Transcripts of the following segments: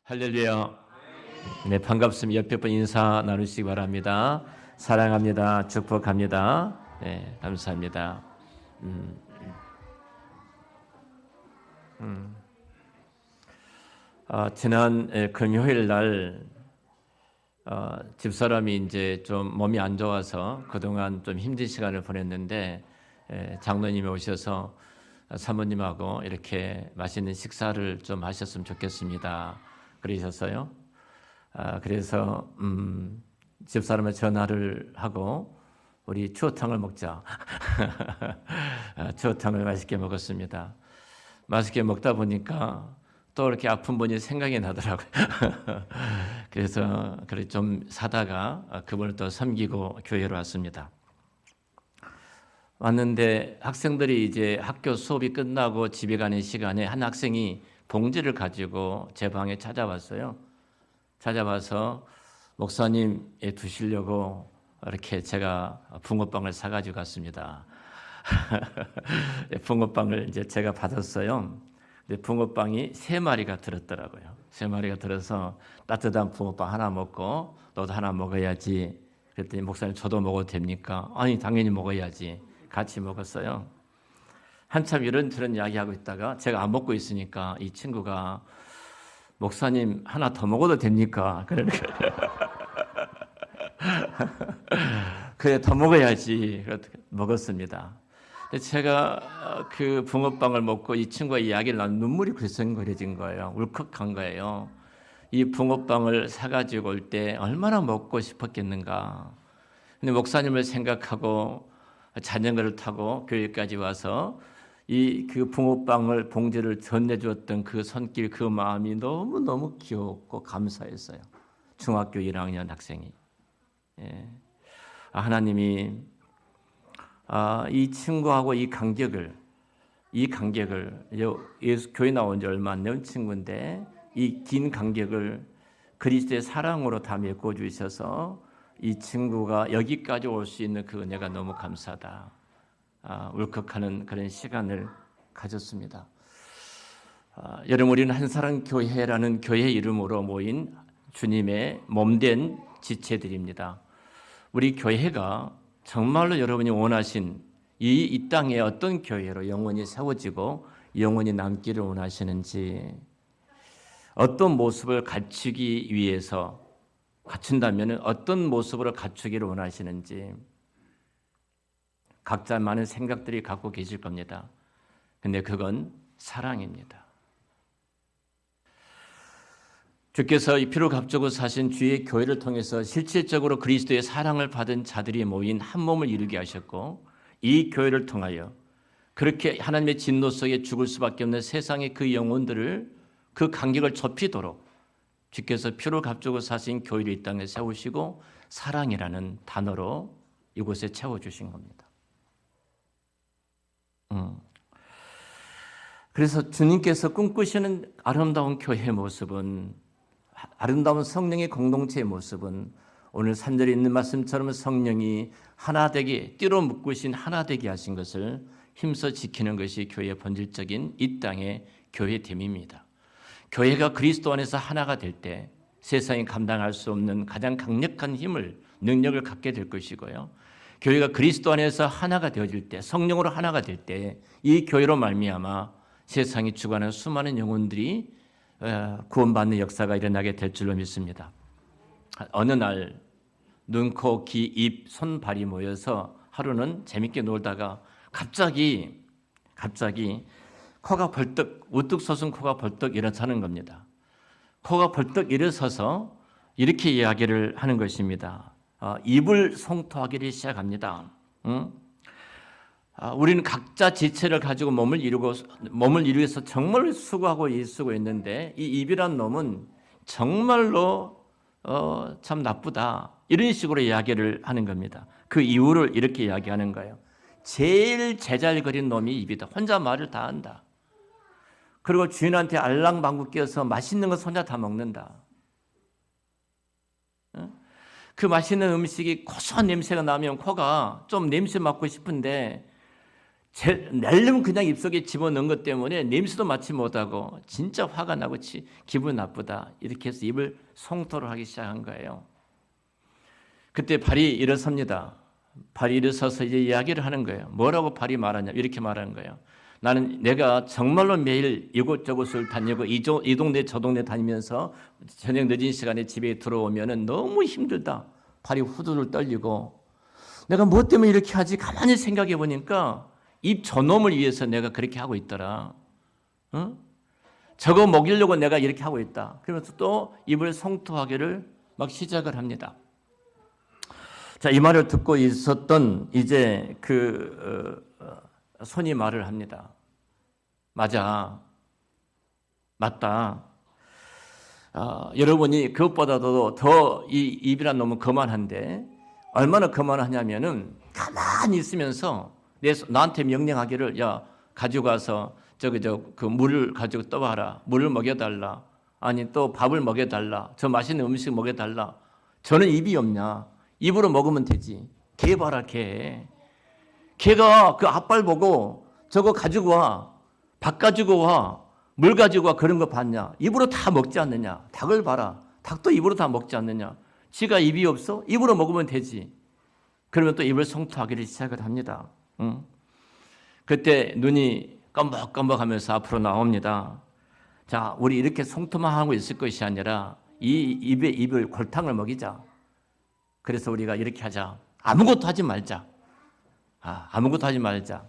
할렐루야. 네, 반갑습니다. 옆에 분 인사 나누시기 바랍니다. 사랑합니다. 축복합니다. 네, 감사합니다. 음, 지난 금요일 날 집사람이 이제 좀 몸이 안 좋아서 그동안 좀 힘든 시간을 보냈는데 장로님이 오셔서 사모님하고 이렇게 맛있는 식사를 좀 하셨으면 좋겠습니다. 그러셨어요. 그래서 집사람의 전화를 하고 우리 추어탕을 먹자. 추어탕을 맛있게 먹었습니다. 맛있게 먹다 보니까 또 이렇게 아픈 분이 생각이 나더라고요. 그래서 그래 좀 사다가 그분을 또 섬기고 교회로 왔습니다. 왔는데 학생들이 이제 학교 수업이 끝나고 집에 가는 시간에 한 학생이 봉지를 가지고 제 방에 찾아왔어요. 찾아와서 목사님에 두시려고 이렇게 제가 붕어빵을 사가지고 갔습니다. 붕어빵을 이제 제가 받았어요. 근데 붕어빵이 3마리가 들었더라고요. 3마리가 들어서 따뜻한 붕어빵 하나 먹고 너도 하나 먹어야지. 그랬더니 목사님 저도 먹어도 됩니까? 아니 당연히 먹어야지. 같이 먹었어요. 한참 이런저런 이야기하고 있다가 제가 안 먹고 있으니까 이 친구가 목사님 하나 더 먹어도 됩니까? 그러니까 그래 더 먹어야지. 먹었습니다. 제가 그 붕어빵을 먹고 이 친구와 이야기를 나누면 눈물이 글썽거려진 거예요. 울컥한 거예요. 이 붕어빵을 사가지고 올 때 얼마나 먹고 싶었겠는가. 근데 목사님을 생각하고 자전거를 타고 교회까지 와서 이 그 붕어빵을 봉지를 전해주었던 그 손길 그 마음이 너무너무 귀엽고 감사했어요. 중학교 1학년 학생이. 예. 하나님이 이 친구하고 이 간격을 예수 교회 나온 지 얼마 안 된 친구인데 이 긴 간격을 그리스도의 사랑으로 다 메꿔 주셔서 이 친구가 여기까지 올 수 있는 그 은혜가 너무 감사하다. 울컥하는 그런 시간을 가졌습니다. 여러분 우리는 한사랑교회라는 교회 이름으로 모인 주님의 몸된 지체들입니다. 우리 교회가 정말로 여러분이 원하신 이 땅에 어떤 교회로 영원히 세워지고 영원히 남기를 원하시는지 어떤 모습을 갖추기 위해서 갖춘다면 어떤 모습으로 갖추기를 원하시는지 각자 많은 생각들이 갖고 계실 겁니다. 근데 그건 사랑입니다. 주께서 이 피로 값주고 사신 주의 교회를 통해서 실질적으로 그리스도의 사랑을 받은 자들이 모인 한 몸을 이루게 하셨고 이 교회를 통하여 그렇게 하나님의 진노 속에 죽을 수밖에 없는 세상의 그 영혼들을 그 간격을 좁히도록 주께서 피로 값주고 사신 교회를 이 땅에 세우시고 사랑이라는 단어로 이곳에 채워주신 겁니다. 그래서 주님께서 꿈꾸시는 아름다운 교회의 모습은 아름다운 성령의 공동체의 모습은 오늘 산절에 있는 말씀처럼 성령이 하나 되게 띠로 묶으신 하나 되게 하신 것을 힘써 지키는 것이 교회의 본질적인 이 땅의 교회됨입니다. 교회가 그리스도 안에서 하나가 될 때 세상이 감당할 수 없는 가장 강력한 힘을 능력을 갖게 될 것이고요. 교회가 그리스도 안에서 하나가 되어질 때 성령으로 하나가 될 때 이 교회로 말미암아 세상이 죽어가는 수많은 영혼들이 구원받는 역사가 일어나게 될 줄로 믿습니다. 어느 날 눈, 코, 귀, 입, 손, 발이 모여서 하루는 재밌게 놀다가 갑자기 코가 벌떡 우뚝 솟은 코가 벌떡 일어서는 겁니다. 코가 벌떡 일어서서 이렇게 이야기를 하는 것입니다. 입을 성토하기를 시작합니다. 우리는 각자 지체를 가지고 몸을 이루기 위해서 정말 수고하고 일쓰고 있는데 이 입이란 놈은 정말로 참 나쁘다. 이런 식으로 이야기를 하는 겁니다. 그 이유를 이렇게 이야기하는 거예요. 제일 제잘거린 놈이 입이다. 혼자 말을 다 한다. 그리고 주인한테 알랑방구 끼어서 맛있는 거 혼자 다 먹는다. 그 맛있는 음식이 고소한 냄새가 나면 코가 좀 냄새 맡고 싶은데 낼름 그냥 입속에 집어넣은 것 때문에 냄새도 맡지 못하고 진짜 화가 나고 기분 나쁘다. 이렇게 해서 입을 송토를 하기 시작한 거예요. 그때 발이 일어섭니다. 발이 일어서서 이제 이야기를 하는 거예요. 뭐라고 발이 말하냐? 이렇게 말하는 거예요. 나는 내가 정말로 매일 이곳저곳을 다니고 이 동네 저 동네 다니면서 저녁 늦은 시간에 집에 들어오면은 너무 힘들다. 발이 후두들 떨리고 내가 뭐 때문에 이렇게 하지? 가만히 생각해 보니까 입 저놈을 위해서 내가 그렇게 하고 있더라. 저거 먹이려고 내가 이렇게 하고 있다. 그러면서 또 입을 송토하기를 막 시작을 합니다. 자, 이 말을 듣고 있었던 이제 손이 말을 합니다. 맞다. 여러분이 그것보다도 더 이 입이란 놈은 거만한데 얼마나 거만하냐면은 가만히 있으면서 나한테 명령하기를 야 가지고 가서 그 물을 가지고 떠와라. 물을 먹여달라. 아니 또 밥을 먹여달라. 저 맛있는 음식 먹여달라. 저는 입이 없냐. 입으로 먹으면 되지. 개 봐라 개. 개가 그 앞발 보고 저거 가지고 와. 밥 가지고 와. 물 가지고 와. 그런 거 봤냐. 입으로 다 먹지 않느냐. 닭을 봐라. 닭도 입으로 다 먹지 않느냐. 지가 입이 없어? 입으로 먹으면 되지. 그러면 또 입을 송토하기를 시작을 합니다. 그때 눈이 껌벅껌벅하면서 앞으로 나옵니다. 자, 우리 이렇게 송토만 하고 있을 것이 아니라 이 입을 골탕을 먹이자. 그래서 우리가 이렇게 하자. 아무것도 하지 말자. 아무것도 하지 말자.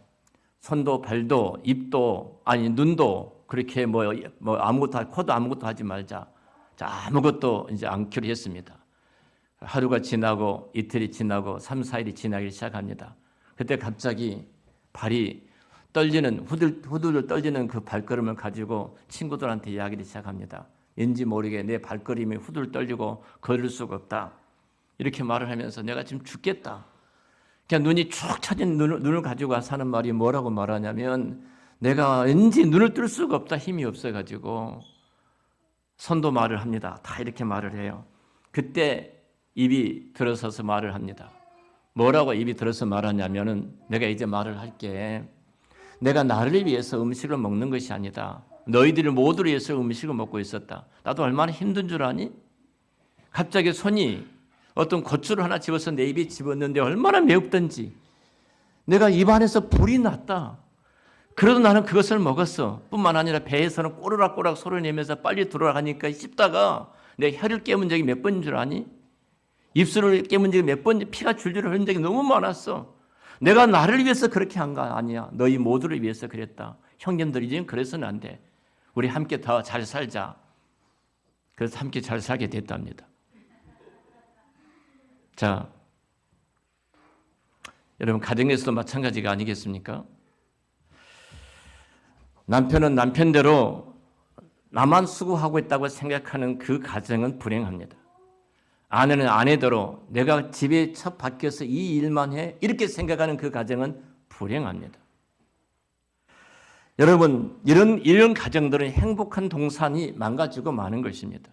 손도 발도 입도 아니 눈도 그렇게 뭐 아무것도 코도 아무것도 하지 말자. 자, 아무것도 이제 않기로 했습니다. 하루가 지나고 이틀이 지나고 3, 4일이 지나기 시작합니다. 그때 갑자기 발이 떨리는 후들후들 떨리는 그 발걸음을 가지고 친구들한테 이야기를 시작합니다. 왠지 모르게 내 발걸음이 후들 떨리고 걸을 수가 없다. 이렇게 말을 하면서 내가 지금 죽겠다. 그냥 눈이 축 처진 눈을 가지고 와서 하는 말이 뭐라고 말하냐면 내가 왠지 눈을 뜰 수가 없다. 힘이 없어가지고 손도 말을 합니다. 다 이렇게 말을 해요. 그때 입이 들어서서 말을 합니다. 뭐라고 입이 들어서 말하냐면은 내가 이제 말을 할게. 내가 나를 위해서 음식을 먹는 것이 아니다. 너희들을 모두를 위해서 음식을 먹고 있었다. 나도 얼마나 힘든 줄 아니? 갑자기 손이 어떤 고추를 하나 집어서 내 입에 집었는데 얼마나 매웠던지 내가 입 안에서 불이 났다. 그래도 나는 그것을 먹었어. 뿐만 아니라 배에서는 꼬르락꼬락 소리를 내면서 빨리 들어가니까 씹다가 내 혀를 깨문 적이 몇 번인 줄 아니? 입술을 깨문 적이 몇 번, 피가 줄줄 흐른 적이 너무 많았어. 내가 나를 위해서 그렇게 한 거 아니야. 너희 모두를 위해서 그랬다. 형님들이 지금 그래서는 안 돼. 우리 함께 더 잘 살자. 그래서 함께 잘 살게 됐답니다. 자, 여러분 가정에서도 마찬가지가 아니겠습니까? 남편은 남편대로 나만 수고하고 있다고 생각하는 그 가정은 불행합니다. 아내는 아내대로 내가 집에 첫 바뀌어서 이 일만 해 이렇게 생각하는 그 가정은 불행합니다. 여러분 이런 가정들은 행복한 동산이 망가지고 마는 것입니다.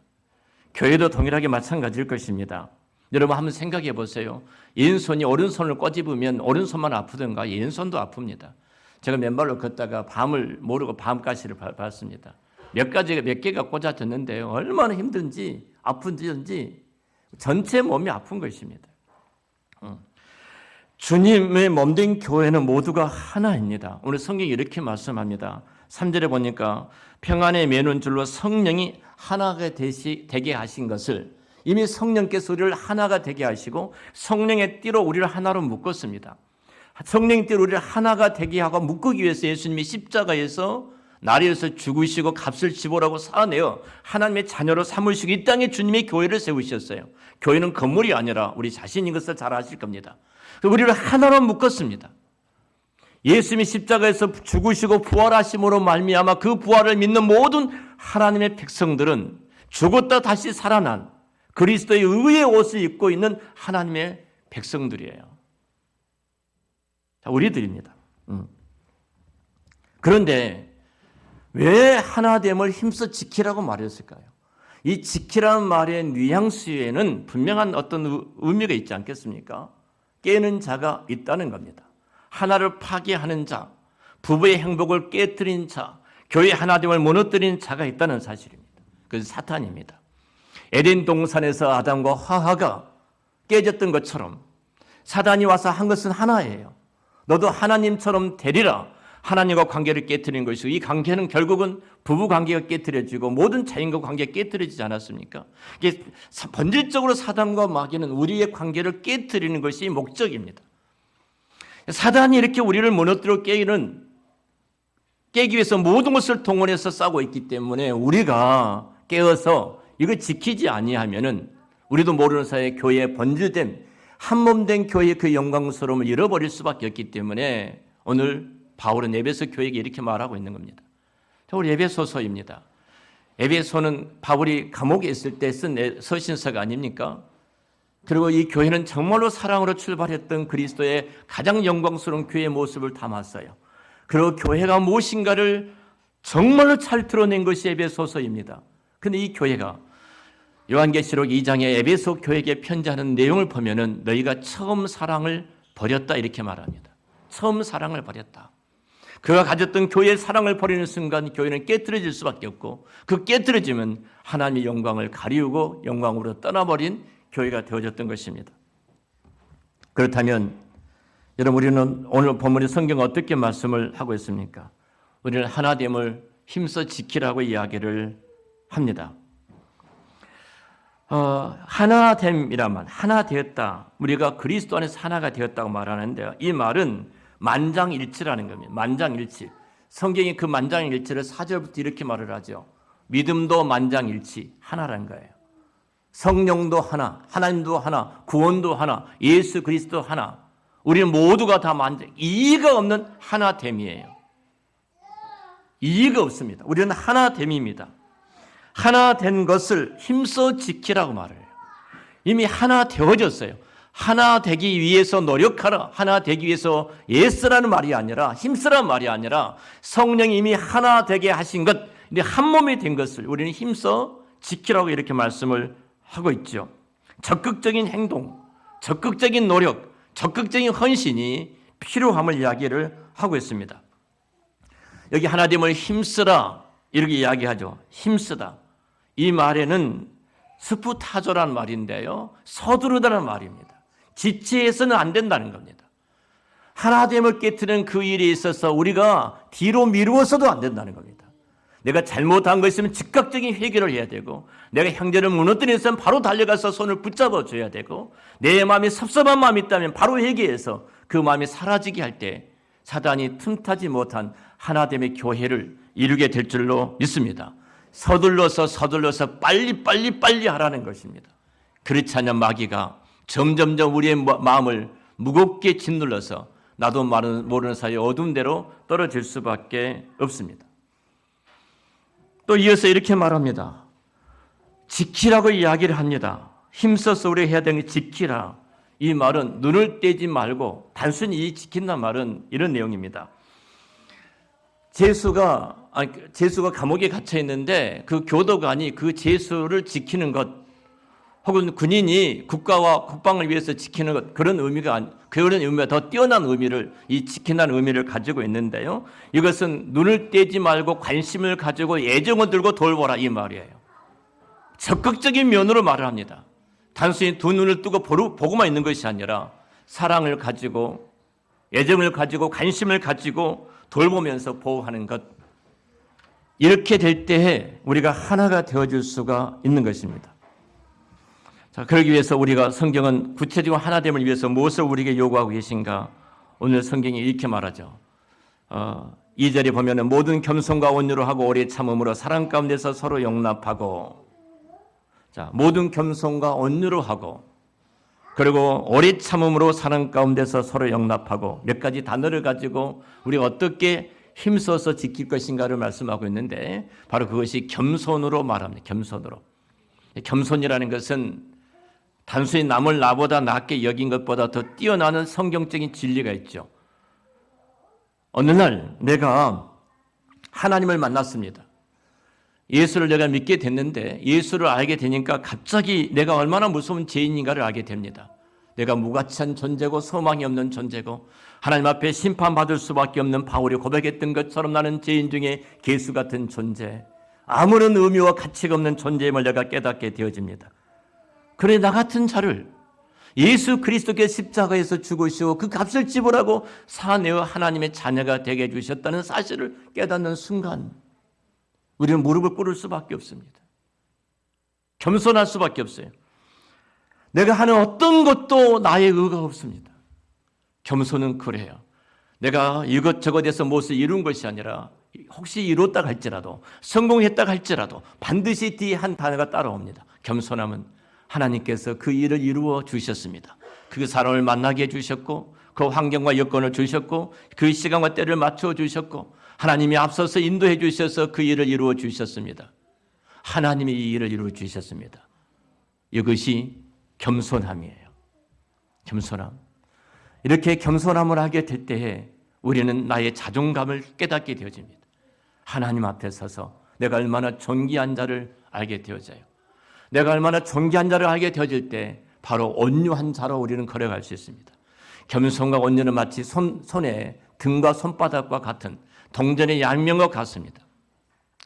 교회도 동일하게 마찬가지일 것입니다. 여러분 한번 생각해 보세요. 왼손이 오른손을 꼬집으면 오른손만 아프던가 왼손도 아픕니다. 제가 맨발로 걷다가 밤을 모르고 밤가시를 봤습니다. 몇 개가 꽂아졌는데요. 얼마나 힘든지 아픈지 전체 몸이 아픈 것입니다. 주님의 몸된 교회는 모두가 하나입니다. 오늘 성경이 이렇게 말씀합니다. 3절에 보니까 평안에 매는 줄로 성령이 하나가 되게 하신 것을 이미 성령께서 우리를 하나가 되게 하시고 성령의 띠로 우리를 하나로 묶었습니다. 성령의 띠로 우리를 하나가 되게 하고 묶기 위해서 예수님이 십자가에서 나를 위해서 죽으시고 값을 지불하고 살아내어 하나님의 자녀로 삼으시고 이 땅에 주님의 교회를 세우셨어요. 교회는 건물이 아니라 우리 자신인 것을 잘 아실 겁니다. 우리를 하나로 묶었습니다. 예수님이 십자가에서 죽으시고 부활하심으로 말미암아 그 부활을 믿는 모든 하나님의 백성들은 죽었다 다시 살아난 그리스도의 의의 옷을 입고 있는 하나님의 백성들이에요. 자, 우리들입니다. 그런데 왜 하나됨을 힘써 지키라고 말했을까요? 이 지키라는 말의 뉘앙스에는 분명한 어떤 의미가 있지 않겠습니까? 깨는 자가 있다는 겁니다. 하나를 파괴하는 자, 부부의 행복을 깨뜨린 자, 교회 하나됨을 무너뜨린 자가 있다는 사실입니다. 그것은 사탄입니다. 에덴 동산에서 아담과 하와가 깨졌던 것처럼 사단이 와서 한 것은 하나예요. 너도 하나님처럼 되리라. 하나님과 관계를 깨뜨리는 것이고, 이 관계는 결국은 부부 관계가 깨뜨려지고 모든 자연과 관계가 깨뜨려지지 않았습니까? 이게 본질적으로 사단과 마귀는 우리의 관계를 깨뜨리는 것이 목적입니다. 사단이 이렇게 우리를 무너뜨려 깨기 위해서 모든 것을 동원해서 싸고 있기 때문에 우리가 깨어서 이거 지키지 아니하면은 우리도 모르는 사이에 교회의 번제된 한몸된 교회의 그 영광스러움을 잃어버릴 수밖에 없기 때문에 오늘 바울은 에베소 교회에게 이렇게 말하고 있는 겁니다. 우리 에베소서입니다. 에베소는 바울이 감옥에 있을 때 쓴 서신서가 아닙니까? 그리고 이 교회는 정말로 사랑으로 출발했던 그리스도의 가장 영광스러운 교회의 모습을 담았어요. 그리고 교회가 무엇인가를 정말로 잘 드러낸 것이 에베소서입니다. 그런데 이 교회가 요한계시록 2장에 에베소 교회에게 편지하는 내용을 보면은 너희가 처음 사랑을 버렸다 이렇게 말합니다. 처음 사랑을 버렸다. 그가 가졌던 교회의 사랑을 버리는 순간 교회는 깨트려질 수밖에 없고, 그 깨트려지면 하나님의 영광을 가리우고 영광으로 떠나버린 교회가 되어졌던 것입니다. 그렇다면 여러분, 우리는 오늘 본문의 성경은 어떻게 말씀을 하고 있습니까? 우리는 하나됨을 힘써 지키라고 이야기를 합니다. 하나됨이란 말, 하나 되었다. 우리가 그리스도 안에서 하나가 되었다고 말하는데요. 이 말은 만장일치라는 겁니다. 만장일치. 성경이 그 만장일치를 4절부터 이렇게 말을 하죠. 믿음도 만장일치, 하나라는 거예요. 성령도 하나, 하나님도 하나, 구원도 하나, 예수 그리스도 하나. 우리는 모두가 다 이의가 없는 하나됨이에요. 이의가 없습니다. 우리는 하나됨입니다. 하나 된 것을 힘써 지키라고 말해요. 이미 하나 되어졌어요. 하나 되기 위해서 노력하라. 하나 되기 위해서 예쓰라는 말이 아니라, 힘쓰라는 말이 아니라, 성령이 이미 하나 되게 하신 것, 한 몸이 된 것을 우리는 힘써 지키라고 이렇게 말씀을 하고 있죠. 적극적인 행동, 적극적인 노력, 적극적인 헌신이 필요함을 이야기를 하고 있습니다. 여기 하나됨을 힘쓰라 이렇게 이야기하죠. 힘쓰다. 이 말에는 스푸타조라는 말인데요, 서두르다는 말입니다. 지체해서는 안 된다는 겁니다. 하나됨을 깨트리는 그 일에 있어서 우리가 뒤로 미루어서도 안 된다는 겁니다. 내가 잘못한 거 있으면 즉각적인 회개를 해야 되고, 내가 형제를 무너뜨린 사람 바로 달려가서 손을 붙잡아 줘야 되고, 내 마음이 섭섭한 마음이 있다면 바로 회개해서 그 마음이 사라지게 할 때 사단이 틈타지 못한 하나됨의 교회를 이루게 될 줄로 믿습니다. 서둘러서 빨리 하라는 것입니다. 그렇지 않으면 마귀가 점점점 우리의 마음을 무겁게 짓눌러서 나도 모르는 사이에 어두운 데로 떨어질 수밖에 없습니다. 또 이어서 이렇게 말합니다. 지키라고 이야기를 합니다. 힘써서 우리가 해야 되는 게 지키라. 이 말은 눈을 떼지 말고 단순히 이 지킨다는 말은 이런 내용입니다. 제수가 감옥에 갇혀 있는데 그 교도관이 그 제수를 지키는 것, 혹은 군인이 국가와 국방을 위해서 지키는 것, 그런 의미가 더 뛰어난 의미를, 이 지킨다는 의미를 가지고 있는데요. 이것은 눈을 떼지 말고 관심을 가지고 애정을 들고 돌보라 이 말이에요. 적극적인 면으로 말을 합니다. 단순히 두 눈을 뜨고 보고만 있는 것이 아니라 사랑을 가지고, 애정을 가지고, 관심을 가지고 돌보면서 보호하는 것. 이렇게 될 때에 우리가 하나가 되어줄 수가 있는 것입니다. 자, 그러기 위해서 우리가, 성경은 구체적인 하나됨을 위해서 무엇을 우리에게 요구하고 계신가? 오늘 성경이 이렇게 말하죠. 2절에 보면은 모든 겸손과 온유로 하고 오래 참음으로 사랑 가운데서 서로 용납하고, 자, 모든 겸손과 온유로 하고, 그리고 오래 참음으로 사랑 가운데서 서로 용납하고, 몇 가지 단어를 가지고 우리가 어떻게 힘써서 지킬 것인가를 말씀하고 있는데, 바로 그것이 겸손으로 말합니다. 겸손으로. 겸손이라는 것은 단순히 남을 나보다 낫게 여긴 것보다 더 뛰어나는 성경적인 진리가 있죠. 어느 날 내가 하나님을 만났습니다. 예수를 내가 믿게 됐는데, 예수를 알게 되니까 갑자기 내가 얼마나 무서운 죄인인가를 알게 됩니다. 내가 무가치한 존재고 소망이 없는 존재고 하나님 앞에 심판받을 수밖에 없는 바울이 고백했던 것처럼 나는 죄인 중에 개수 같은 존재, 아무런 의미와 가치가 없는 존재임을 내가 깨닫게 되어집니다. 그래 나 같은 자를 예수 그리스도께 십자가에서 죽으시고 그 값을 지불하고 사내어 하나님의 자녀가 되게 해주셨다는 사실을 깨닫는 순간 우리는 무릎을 꿇을 수밖에 없습니다. 겸손할 수밖에 없어요. 내가 하는 어떤 것도 나의 의가 없습니다. 겸손은 그래요. 내가 이것저것에서 무엇을 이룬 것이 아니라 혹시 이뤘다 할지라도 성공했다 할지라도 반드시 뒤에 한 단어가 따라옵니다. 겸손함은 하나님께서 그 일을 이루어 주셨습니다. 그 사람을 만나게 해주셨고 그 환경과 여건을 주셨고 그 시간과 때를 맞춰 주셨고 하나님이 앞서서 인도해 주셔서 그 일을 이루어 주셨습니다. 하나님이 이 일을 이루어 주셨습니다. 이것이 겸손함이에요. 겸손함. 이렇게 겸손함을 하게 될 때에 우리는 나의 자존감을 깨닫게 되어집니다. 하나님 앞에 서서 내가 얼마나 존귀한 자를 알게 되어져요. 내가 얼마나 존귀한 자를 알게 되어질 때 바로 온유한 자로 우리는 걸어갈 수 있습니다. 겸손과 온유는 마치 손의 등과 손바닥과 같은 동전의 양면과 같습니다.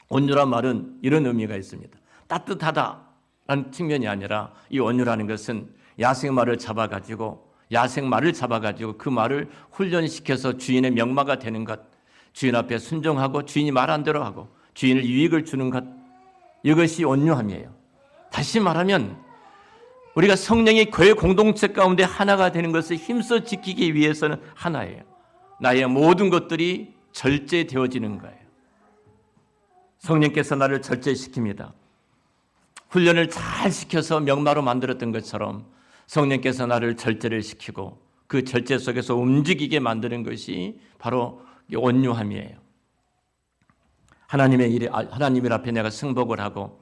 온유란 말은 이런 의미가 있습니다. 따뜻하다라는 측면이 아니라 이 온유라는 것은 야생말을 잡아가지고 그 말을 훈련시켜서 주인의 명마가 되는 것, 주인 앞에 순종하고 주인이 말한 대로 하고 주인을 유익을 주는 것, 이것이 온유함이에요. 다시 말하면 우리가 성령의 교회 공동체 가운데 하나가 되는 것을 힘써 지키기 위해서는 하나예요. 나의 모든 것들이 절제되어지는 거예요. 성령께서 나를 절제시킵니다. 훈련을 잘 시켜서 명마로 만들었던 것처럼 성령께서 나를 절제를 시키고 그 절제 속에서 움직이게 만드는 것이 바로 온유함이에요. 하나님 일 앞에 내가 승복을 하고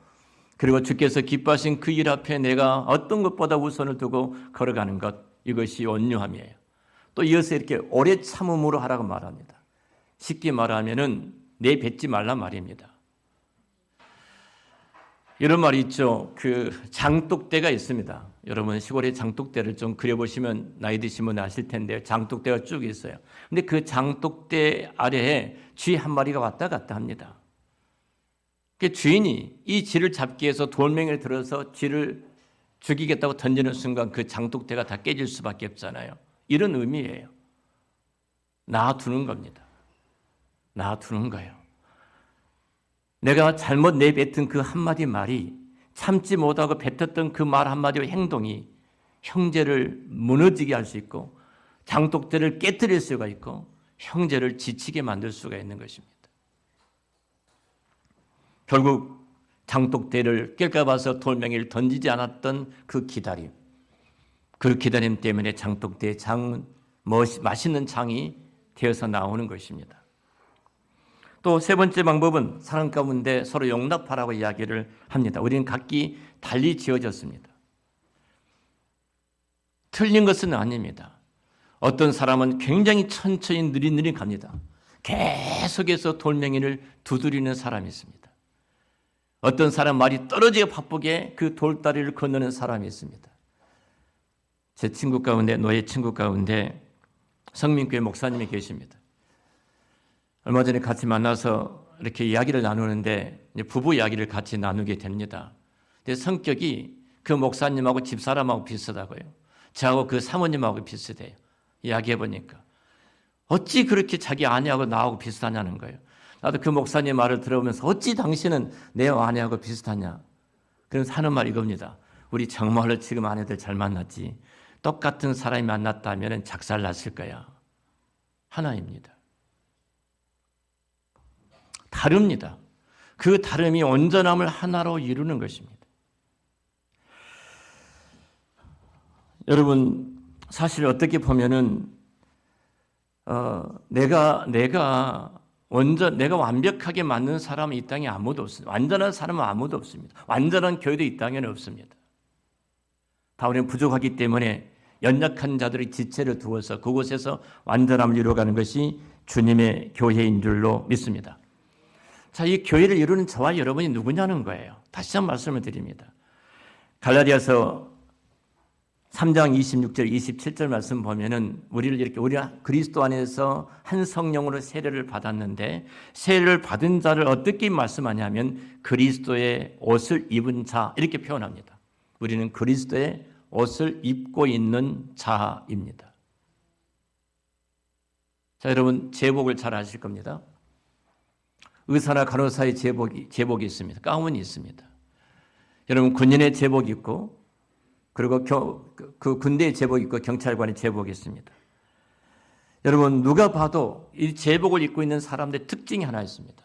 그리고 주께서 기뻐하신 그 일 앞에 내가 어떤 것보다 우선을 두고 걸어가는 것, 이것이 온유함이에요. 또 이어서 이렇게 오래 참음으로 하라고 말합니다. 쉽게 말하면은 내뱉지 말란 말입니다. 이런 말이 있죠. 그 장독대가 있습니다. 여러분 시골에 장독대를 좀 그려보시면 나이 드시면 아실 텐데요. 장독대가 쭉 있어요. 근데 그 장독대 아래에 쥐 한 마리가 왔다 갔다 합니다. 그 주인이 이 쥐를 잡기 위해서 돌멩이를 들어서 쥐를 죽이겠다고 던지는 순간 그 장독대가 다 깨질 수밖에 없잖아요. 이런 의미예요. 놔두는 겁니다. 놔두는 거예요. 내가 잘못 내뱉은 그 한마디 말이 참지 못하고 뱉었던 그 말 한마디와 행동이 형제를 무너지게 할 수 있고 장독대를 깨뜨릴 수가 있고 형제를 지치게 만들 수가 있는 것입니다. 결국 장독대를 깰까 봐서 돌멩이를 던지지 않았던 그 기다림 때문에 장독대의 장은 맛있는 장이 되어서 나오는 것입니다. 또 세 번째 방법은 사랑 가운데 서로 용납하라고 이야기를 합니다. 우리는 각기 달리 지어졌습니다. 틀린 것은 아닙니다. 어떤 사람은 굉장히 천천히 느릿느릿 갑니다. 계속해서 돌멩이를 두드리는 사람이 있습니다. 어떤 사람 말이 떨어지게 바쁘게 그 돌다리를 건너는 사람이 있습니다. 제 친구 가운데, 노예 친구 가운데 성민교회 목사님이 계십니다. 얼마 전에 같이 만나서 이렇게 이야기를 나누는데 부부 이야기를 같이 나누게 됩니다. 근데 성격이 그 목사님하고 집사람하고 비슷하고요. 저하고 그 사모님하고 비슷해요. 이야기해 보니까 어찌 그렇게 자기 아내하고 나하고 비슷하냐는 거예요. 나도 그 목사님 말을 들어보면서 어찌 당신은 내 아내하고 비슷하냐. 그래서 하는 말 이겁니다. 우리 정말로 지금 아내들 잘 만났지. 똑같은 사람이 만났다면 작살 났을 거야. 하나입니다. 다릅니다. 그 다름이 온전함을 하나로 이루는 것입니다. 여러분 사실 어떻게 보면은 내가 완벽하게 맞는 사람은 이 땅에 아무도 없습니다. 완전한 사람은 아무도 없습니다. 완전한 교회도 이 땅에는 없습니다. 다 우리는 부족하기 때문에 연약한 자들의 지체를 두어서 그곳에서 완전함을 이루어가는 것이 주님의 교회인 줄로 믿습니다. 자, 이 교회를 이루는 저와 여러분이 누구냐는 거예요. 다시 한번 말씀을 드립니다. 갈라디아서 3장 26절 27절 말씀 보면은 우리 그리스도 안에서 한 성령으로 세례를 받았는데 세례를 받은 자를 어떻게 말씀하냐면 그리스도의 옷을 입은 자 이렇게 표현합니다. 우리는 그리스도의 옷을 입고 있는 자입니다. 자, 여러분 제복을 잘 아실 겁니다. 의사나 간호사의 제복이 있습니다. 가운이 있습니다. 여러분 군인의 제복이 있고 그리고 그 군대의 제복이 있고 경찰관의 제복이 있습니다. 여러분 누가 봐도 이 제복을 입고 있는 사람들의 특징이 하나 있습니다.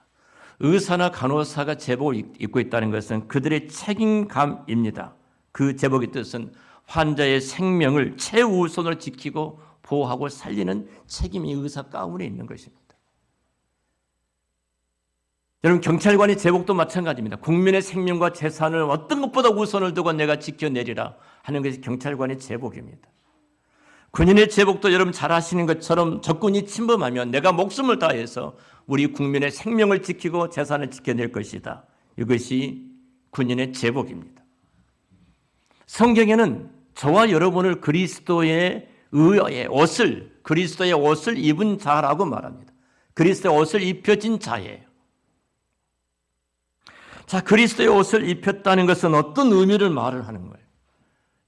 의사나 간호사가 제복을 입고 있다는 것은 그들의 책임감입니다. 그 제복의 뜻은 환자의 생명을 최우선으로 지키고 보호하고 살리는 책임이 의사 가운에 있는 것입니다. 여러분 경찰관의 제복도 마찬가지입니다. 국민의 생명과 재산을 어떤 것보다 우선을 두고 내가 지켜내리라 하는 것이 경찰관의 제복입니다. 군인의 제복도 여러분 잘 아시는 것처럼 적군이 침범하면 내가 목숨을 다해서 우리 국민의 생명을 지키고 재산을 지켜낼 것이다. 이것이 군인의 제복입니다. 성경에는 저와 여러분을 그리스도의 옷을 입은 자라고 말합니다. 그리스도의 옷을 입혀진 자예요. 자, 그리스도의 옷을 입혔다는 것은 어떤 의미를 말을 하는 거예요?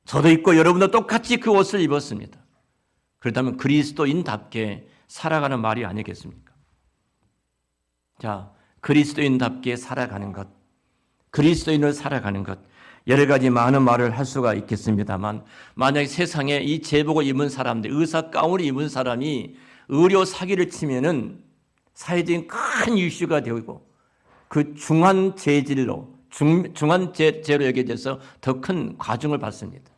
저도 입고 여러분도 똑같이 그 옷을 입었습니다. 그렇다면 그리스도인답게 살아가는 말이 아니겠습니까? 자, 그리스도인답게 살아가는 것, 그리스도인을 살아가는 것, 여러 가지 많은 말을 할 수가 있겠습니다만 만약에 세상에 이 제복을 입은 사람들, 의사 가운을 입은 사람이 의료 사기를 치면은 사회적인 큰 이슈가 되고 그 중한 죄로 여겨져서 더 큰 과중을 받습니다.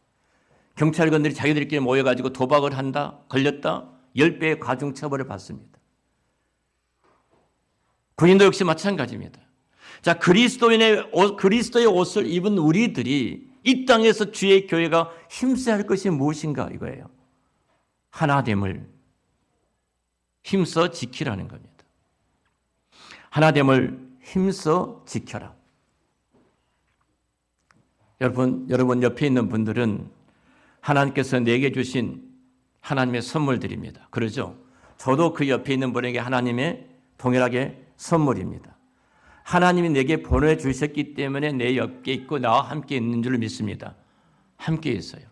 경찰관들이 자기들끼리 모여가지고 도박을 한다, 걸렸다, 10배의 과중 처벌을 받습니다. 군인도 역시 마찬가지입니다. 자, 그리스도의 옷을 입은 우리들이 이 땅에서 주의 교회가 힘써야 할 것이 무엇인가 이거예요. 하나됨을 힘써 지키라는 겁니다. 하나됨을 힘써 지켜라. 여러분 옆에 있는 분들은 하나님께서 내게 주신 하나님의 선물들입니다. 그러죠? 저도 그 옆에 있는 분에게 하나님의 동일하게 선물입니다. 하나님이 내게 보내주셨기 때문에 내 옆에 있고 나와 함께 있는 줄 믿습니다. 함께 있어요.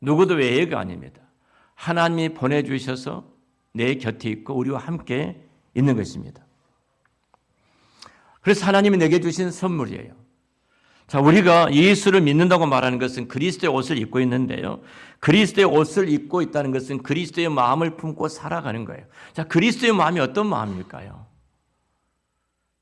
누구도 외예가 아닙니다. 하나님이 보내주셔서 내 곁에 있고 우리와 함께 있는 것입니다. 그래서 하나님이 내게 주신 선물이에요. 자, 우리가 예수를 믿는다고 말하는 것은 그리스도의 옷을 입고 있는데요. 그리스도의 옷을 입고 있다는 것은 그리스도의 마음을 품고 살아가는 거예요. 자, 그리스도의 마음이 어떤 마음일까요?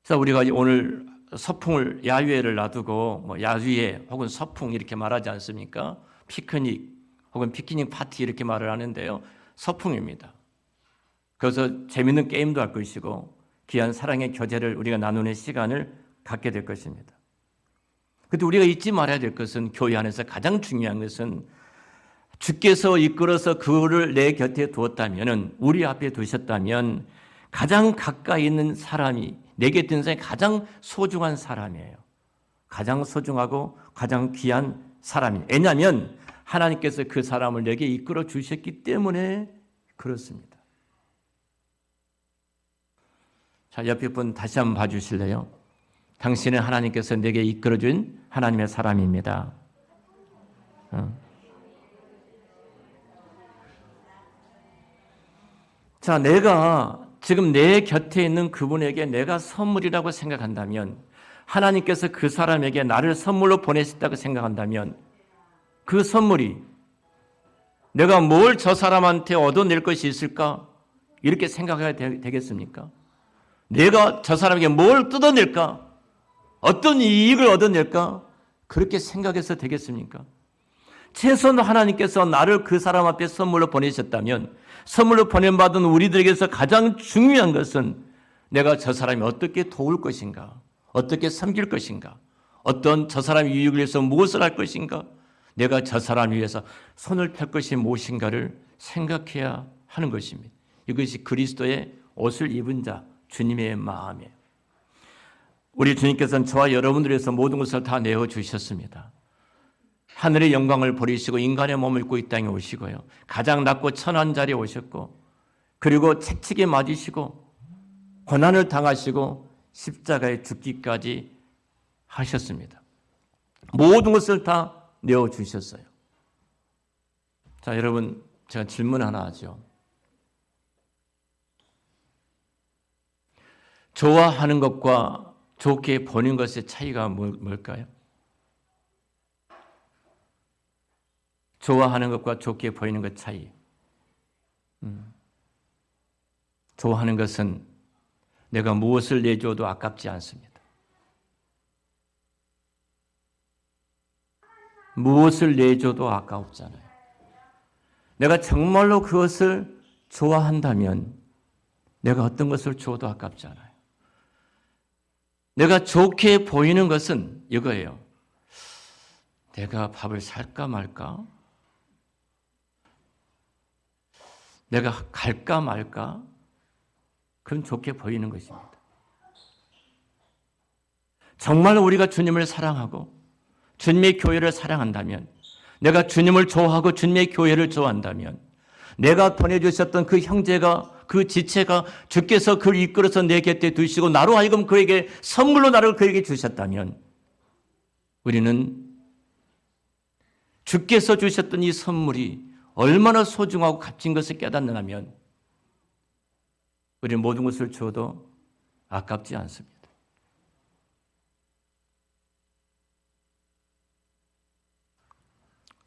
자, 우리가 오늘 서풍을 야유회를 놔두고 야유회 혹은 서풍 이렇게 말하지 않습니까? 피크닉 혹은 피크닉 파티 이렇게 말을 하는데요. 서풍입니다. 그래서 재밌는 게임도 할 것이고 귀한 사랑의 교제를 우리가 나누는 시간을 갖게 될 것입니다. 그런데 우리가 잊지 말아야 될 것은 교회 안에서 가장 중요한 것은 주께서 이끌어서 그를 내 곁에 두었다면 우리 앞에 두셨다면 가장 가까이 있는 사람이 내 곁에 있는 사람이 가장 소중한 사람이에요. 가장 소중하고 가장 귀한 사람이에요. 왜냐하면 하나님께서 그 사람을 내게 이끌어 주셨기 때문에 그렇습니다. 자, 옆에 분 다시 한번 봐주실래요? 당신은 하나님께서 내게 이끌어준 하나님의 사람입니다. 자, 내가 지금 내 곁에 있는 그분에게 내가 선물이라고 생각한다면 하나님께서 그 사람에게 나를 선물로 보내셨다고 생각한다면 그 선물이 내가 뭘 저 사람한테 얻어낼 것이 있을까? 이렇게 생각해야 되겠습니까? 내가 저 사람에게 뭘 뜯어낼까? 어떤 이익을 얻어낼까? 그렇게 생각해서 되겠습니까? 최소한 하나님께서 나를 그 사람 앞에 선물로 보내셨다면 선물로 보냄받은 우리들에게서 가장 중요한 것은 내가 저 사람이 어떻게 도울 것인가? 어떻게 섬길 것인가? 어떤 저 사람의 유익을 위해서 무엇을 할 것인가? 내가 저 사람을 위해서 손을 펼 것이 무엇인가를 생각해야 하는 것입니다. 이것이 그리스도의 옷을 입은 자, 주님의 마음이에요. 우리 주님께서는 저와 여러분들을 위해서 모든 것을 다 내어주셨습니다. 하늘의 영광을 버리시고 인간의 몸을 입고 이 땅에 오시고요. 가장 낮고 천한 자리에 오셨고, 그리고 채찍에 맞으시고 고난을 당하시고 십자가에 죽기까지 하셨습니다. 모든 것을 다 내어주셨어요. 자, 여러분, 제가 질문 하나 하죠. 좋아하는 것과 좋게 보는 것의 차이가 뭘까요? 좋아하는 것과 좋게 보이는 것 차이. 좋아하는 것은 내가 무엇을 내줘도 아깝지 않습니다. 무엇을 내줘도 아까웠잖아요. 내가 정말로 그것을 좋아한다면 내가 어떤 것을 줘도 아깝지 않아요. 내가 좋게 보이는 것은 이거예요. 내가 밥을 살까 말까? 내가 갈까 말까? 그건 좋게 보이는 것입니다. 정말로 우리가 주님을 사랑하고 주님의 교회를 사랑한다면, 내가 주님을 좋아하고 주님의 교회를 좋아한다면, 내가 보내주셨던 그 형제가, 그 지체가 주께서 그를 이끌어서 내 곁에 두시고 나로 하여금 그에게 선물로 나를 그에게 주셨다면, 우리는 주께서 주셨던 이 선물이 얼마나 소중하고 값진 것을 깨닫는다면 우리는 모든 것을 줘도 아깝지 않습니다.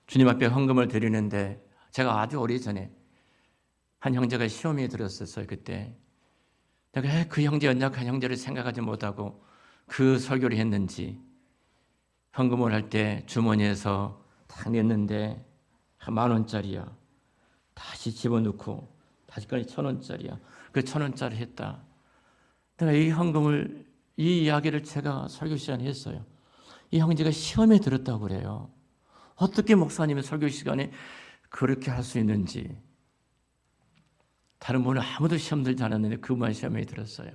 주님 앞에 헌금을 드리는데, 제가 아주 오래전에 한 형제가 시험에 들었었어요. 그때 내가 그 형제 연약한 형제를 생각하지 못하고 그 설교를 했는지, 헌금을 할 때 주머니에서 딱 냈는데 10,000원짜리야. 다시 집어넣고 다시 꺼내 1,000원짜리야. 그 1,000원짜리 했다. 내가 이 헌금을, 이 이야기를 제가 설교 시간에 했어요. 이 형제가 시험에 들었다고 그래요. 어떻게 목사님의 설교 시간에 그렇게 할 수 있는지. 다른 분은 아무도 시험 들지 않았는데 그만 시험에 들었어요.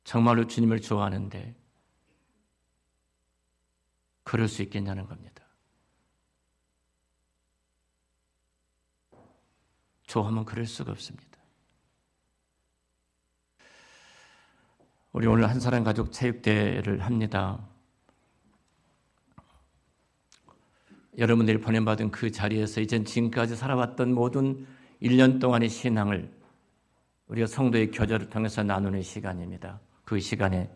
정말로 주님을 좋아하는데 그럴 수 있겠냐는 겁니다. 좋아하면 그럴 수가 없습니다. 우리 오늘 한 사람 가족 체육대회를 합니다. 여러분들이 보내받은 그 자리에서 이젠 지금까지 살아왔던 모든 1년 동안의 신앙을 우리가 성도의 교제를 통해서 나누는 시간입니다. 그 시간에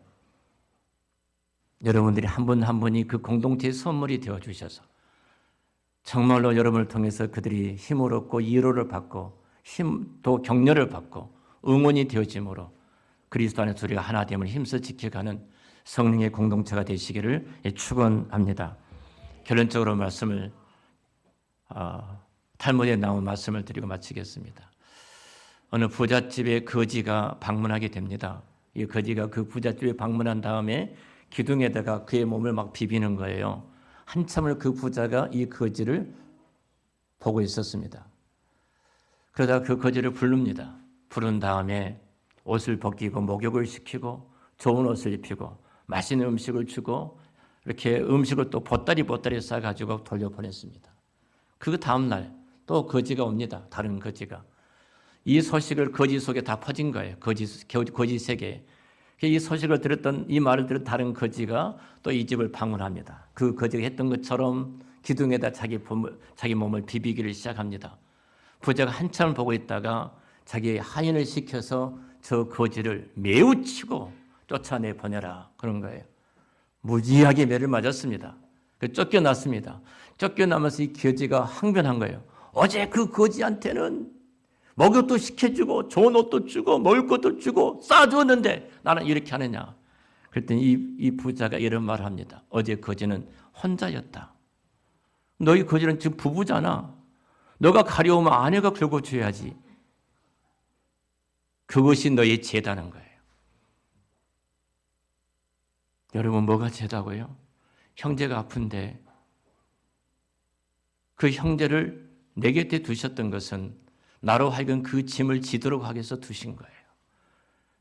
여러분들이 한 분 한 분이 그 공동체의 선물이 되어주셔서 정말로 여러분을 통해서 그들이 힘을 얻고 위로를 받고 또 격려를 받고 응원이 되어짐으로 그리스도 안에서 우리가 하나됨을 힘써 지켜가는 성령의 공동체가 되시기를 축원합니다. 결론적으로 말씀을 탈무드에 나온 말씀을 드리고 마치겠습니다. 어느 부잣집에 거지가 방문하게 됩니다. 이 거지가 그 부잣집에 방문한 다음에 기둥에다가 그의 몸을 막 비비는 거예요. 한참을 그 부자가 이 거지를 보고 있었습니다. 그러다가 그 거지를 부릅니다. 부른 다음에 옷을 벗기고 목욕을 시키고 좋은 옷을 입히고 맛있는 음식을 주고 이렇게 음식을 또 보따리 싸가지고 돌려보냈습니다. 그 다음날 또 거지가 옵니다. 다른 거지가. 이 소식을 거지 속에 다 퍼진 거예요. 거지 세계에. 이 소식을 들었던, 이 말을 들은 다른 거지가 또 이 집을 방문합니다. 그 거지가 했던 것처럼 기둥에다 자기 몸을 비비기를 시작합니다. 부자가 한참 보고 있다가 자기 하인을 시켜서 저 거지를 매우 치고 쫓아내 보내라 그런 거예요. 무지하게 매를 맞았습니다. 쫓겨났습니다. 쫓겨나면서 이 거지가 항변한 거예요. 어제 그 거지한테는 목욕도 시켜주고 좋은 옷도 주고 먹을 것도 주고 싸주었는데 나는 이렇게 하느냐. 그랬더니 이 부자가 이런 말을 합니다. 어제 거지는 혼자였다. 너희 거지는 지금 부부잖아. 너가 가려우면 아내가 긁어줘야지. 그것이 너의 죄다는 거예요. 여러분, 뭐가 죄다고요? 형제가 아픈데 그 형제를 내 곁에 두셨던 것은 나로 하여금 그 짐을 지도록 하기 위해서 두신 거예요.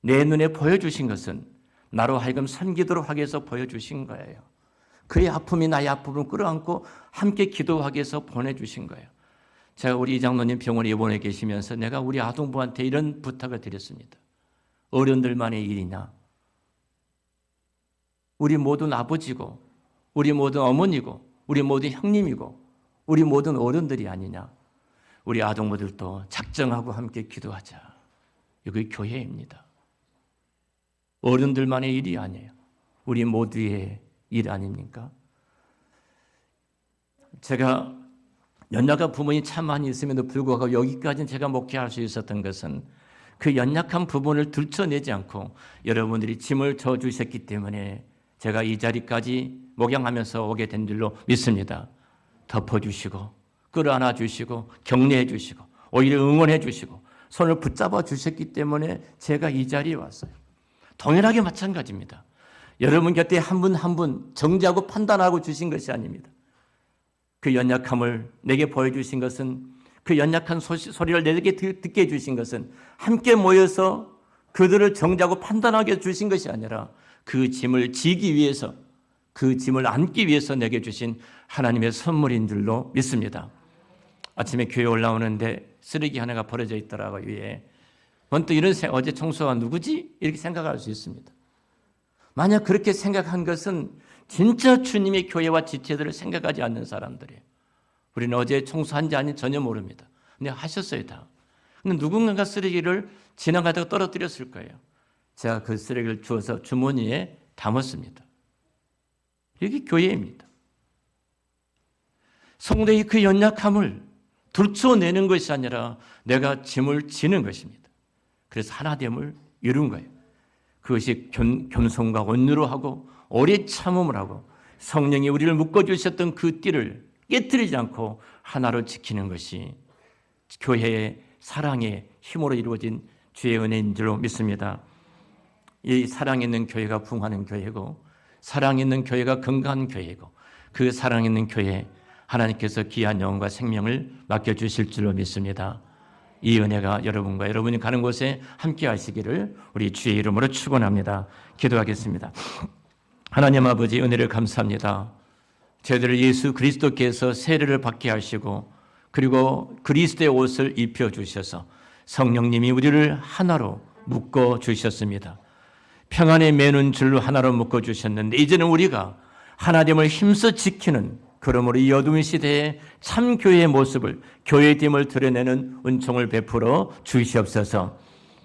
내 눈에 보여주신 것은 나로 하여금 섬기도록 하기 위해서 보여주신 거예요. 그의 아픔이 나의 아픔을 끌어안고 함께 기도하기 위해서 보내주신 거예요. 제가 우리 이장로님 병원에 입원해 계시면서 내가 우리 아동부한테 이런 부탁을 드렸습니다. 어른들만의 일이냐? 우리 모든 아버지고 우리 모든 어머니고 우리 모든 형님이고 우리 모든 어른들이 아니냐? 우리 아동부들도 작정하고 함께 기도하자. 이게 교회입니다. 어른들만의 일이 아니에요. 우리 모두의 일 아닙니까? 제가 연약한 부분이 참 많이 있음에도 불구하고 여기까지는 제가 목회할 수 있었던 것은 그 연약한 부분을 들춰내지 않고 여러분들이 짐을 져주셨기 때문에 제가 이 자리까지 목양하면서 오게 된 줄로 믿습니다. 덮어주시고 끌어안아 주시고 격려해 주시고 오히려 응원해 주시고 손을 붙잡아 주셨기 때문에 제가 이 자리에 왔어요. 동일하게 마찬가지입니다. 여러분 곁에 한 분 한 분 정죄하고 판단하고 주신 것이 아닙니다. 그 연약함을 내게 보여주신 것은 그 연약한 소리를 내게 듣게 해주신 것은 함께 모여서 그들을 정죄하고 판단하게 주신 것이 아니라 그 짐을 지기 위해서 그 짐을 안기 위해서 내게 주신 하나님의 선물인 줄로 믿습니다. 아침에 교회 올라오는데 쓰레기 하나가 버려져 있더라고요. 위에. 먼저 이런 어제 청소가 누구지? 이렇게 생각할 수 있습니다. 만약 그렇게 생각한 것은 진짜 주님의 교회와 지체들을 생각하지 않는 사람들이에요. 우리는 어제 청소한지 아닌지 전혀 모릅니다. 근데 하셨어요 다. 근데 누군가가 쓰레기를 지나가다가 떨어뜨렸을 거예요. 제가 그 쓰레기를 주워서 주머니에 담았습니다. 이게 교회입니다. 성도의 그 연약함을 들춰내는 것이 아니라 내가 짐을 지는 것입니다. 그래서 하나됨을 이룬 거예요. 그것이 겸손과 온유로 하고 오래 참음을 하고 성령이 우리를 묶어주셨던 그 띠를 깨뜨리지 않고 하나로 지키는 것이 교회의 사랑의 힘으로 이루어진 주의 은혜인 줄로 믿습니다. 이 사랑 있는 교회가 부흥하는 교회고 사랑 있는 교회가 건강한 교회고 그 사랑 있는 교회에 하나님께서 귀한 영혼과 생명을 맡겨주실 줄로 믿습니다. 이 은혜가 여러분과 여러분이 가는 곳에 함께 하시기를 우리 주의 이름으로 축원합니다. 기도하겠습니다. 하나님 아버지 은혜를 감사합니다. 저희들을 예수 그리스도께서 세례를 받게 하시고 그리고 그리스도의 옷을 입혀주셔서 성령님이 우리를 하나로 묶어주셨습니다. 평안에 매는 줄로 하나로 묶어주셨는데 이제는 우리가 하나됨을 힘써 지키는 그러므로 이 어두운 시대에 참 교회의 모습을 교회됨을 드러내는 은총을 베풀어 주시옵소서.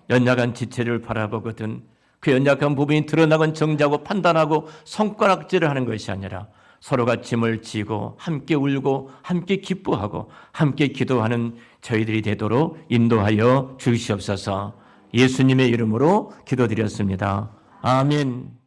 연약한 지체를 바라보거든 그 연약한 부분이 드러나건 정죄하고 판단하고 손가락질을 하는 것이 아니라 서로가 짐을 지고 함께 울고 함께 기뻐하고 함께 기도하는 저희들이 되도록 인도하여 주시옵소서. 예수님의 이름으로 기도드렸습니다. 아멘.